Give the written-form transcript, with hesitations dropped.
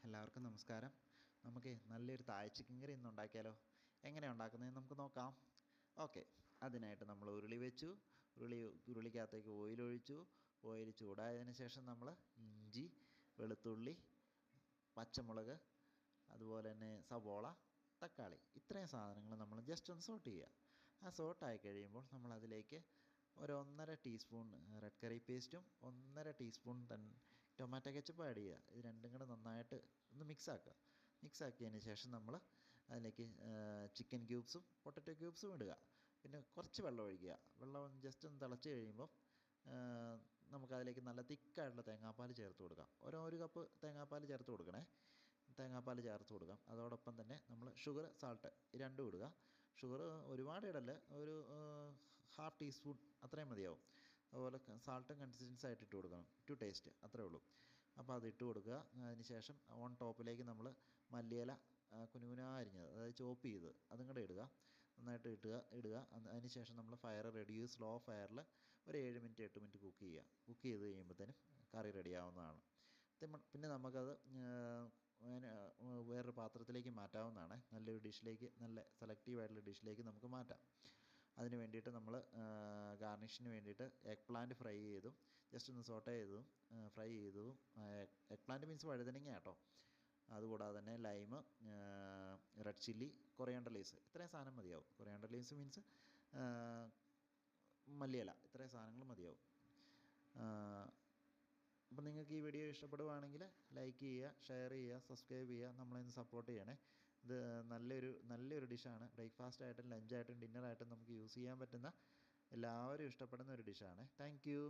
എല്ലാവർക്കും നമസ്കാരം. നമുക്ക് നല്ലൊരു തായ് ചിക്കൻ കറി ഇന്ന് ഉണ്ടാക്കിയാലോ? എങ്ങനെയാണ് ഉണ്ടാക്കുന്നതെന്ന് നമുക്ക് നോക്കാം. ഓക്കെ. അതിനായിട്ട് നമ്മൾ ഉരുളി വെച്ചു. ഉരുളിക്കകത്തേക്ക് ഓയിൽ ഒഴിച്ചു. ഓയിൽ ചൂടായതിന് ശേഷം നമ്മൾ ഇഞ്ചി, വെളുത്തുള്ളി, പച്ചമുളക്, അതുപോലെ തന്നെ സവോള, തക്കാളി ഇത്രയും സാധനങ്ങൾ നമ്മൾ ജസ്റ്റ് ഒന്ന് സോട്ട് ചെയ്യുക. ആ സോട്ടായി കഴിയുമ്പോൾ നമ്മളതിലേക്ക് ഒരു 1.5 ടീസ്പൂൺ റെഡ് കറി പേസ്റ്റും 1.5 ടീസ്പൂൺ ടൊമാറ്റോ കെച്ചപ്പ് ആഡ് ചെയ്യുക. ഇത് രണ്ടും കൂടെ നന്നായിട്ട് ഒന്ന് മിക്സാക്കുക. മിക്സാക്കിയതിന് ശേഷം നമ്മൾ അതിലേക്ക് ചിക്കൻ ക്യൂബ്സും പൊട്ടറ്റോ ക്യൂബ്സും ഇടുക. പിന്നെ കുറച്ച് വെള്ളം ഒഴിക്കുക. വെള്ളം ജസ്റ്റ് ഒന്ന് തിളച്ച് കഴിയുമ്പോൾ നമുക്കതിലേക്ക് നല്ല തിക്കായിട്ടുള്ള തേങ്ങാപ്പാൽ ചേർത്ത് കൊടുക്കാം. ഒരു കപ്പ് തേങ്ങാപ്പാൽ ചേർത്ത് കൊടുക്കണേ. തേങ്ങാപ്പാൽ ചേർത്ത് കൊടുക്കാം. അതോടൊപ്പം തന്നെ നമ്മൾ ഷുഗർ, സാൾട്ട് രണ്ടും ഇടുക. ഷുഗർ ഒരുപാട് ഇടല്ല, ഒരു 1/2 ടീസ്പൂൺ അത്രയും മതിയാവും. അതുപോലെ സാൾട്ടും കൺസിസ്റ്റൻസി ആയിട്ട് ഇട്ട് കൊടുക്കണം, ടു ടേസ്റ്റ്, അത്രേ ഉള്ളൂ. അപ്പോൾ അത് ഇട്ട് കൊടുക്കുക. അതിന് ശേഷം ഓൺ ടോപ്പിലേക്ക് നമ്മൾ മല്ലിയില കുനുകുനാ അരിഞ്ഞത്, അതായത് ചോപ്പ് ചെയ്ത് അതും കൂടെ ഇടുക. നന്നായിട്ട് ഇടുക. അതിന് ശേഷം നമ്മൾ ഫയർ റെഡ്യൂസ് സ്ലോ ഫയറിൽ ഒരു 7 മിനിറ്റ് 8 മിനിറ്റ് കുക്ക് ചെയ്യുക. കുക്ക് ചെയ്ത് കഴിയുമ്പോഴത്തേനും കറി റെഡിയാവുന്നതാണ്. പിന്നെ നമുക്കത് വേറൊരു പാത്രത്തിലേക്ക് മാറ്റാവുന്നതാണ്. നല്ലൊരു ഡിഷിലേക്ക്, നല്ല സെലക്റ്റീവായിട്ടുള്ള ഡിഷിലേക്ക് നമുക്ക് മാറ്റാം. അതിന് വേണ്ടിയിട്ട് നമ്മൾ ഗാർണിഷിന് വേണ്ടിയിട്ട് എഗ് പ്ലാന്റ് ഫ്രൈ ചെയ്തും ജസ്റ്റ് ഒന്ന് സോട്ടേ ചെയ്തതും ഫ്രൈ ചെയ്തതും, എഗ് പ്ലാന്റ് മീൻസ് വഴുതനങ്ങ കേട്ടോ. അതുകൂടാതെ തന്നെ lime, red chilli, coriander leaves ഇത്രയും സാധനം മതിയാവും. കൊറിയാണ്ടർ ലീവ്സ് മീൻസ് മല്ലിയില, ഇത്രയും സാധനങ്ങൾ മതിയാവും. അപ്പോൾ നിങ്ങൾക്ക് ഈ വീഡിയോ ഇഷ്ടപ്പെടുവാണെങ്കിൽ ലൈക്ക് ചെയ്യുക, ഷെയർ ചെയ്യുക, സബ്സ്ക്രൈബ് ചെയ്യുക, നമ്മളെ സപ്പോർട്ട് ചെയ്യണേ. ഇത് നല്ലൊരു ഡിഷാണ്. ബ്രേക്ക്ഫാസ്റ്റായിട്ടും ലഞ്ചായിട്ടും ഡിന്നറായിട്ടും നമുക്ക് യൂസ് ചെയ്യാൻ പറ്റുന്ന, എല്ലാവരും ഇഷ്ടപ്പെടുന്ന ഒരു ഡിഷാണ്. Thank you.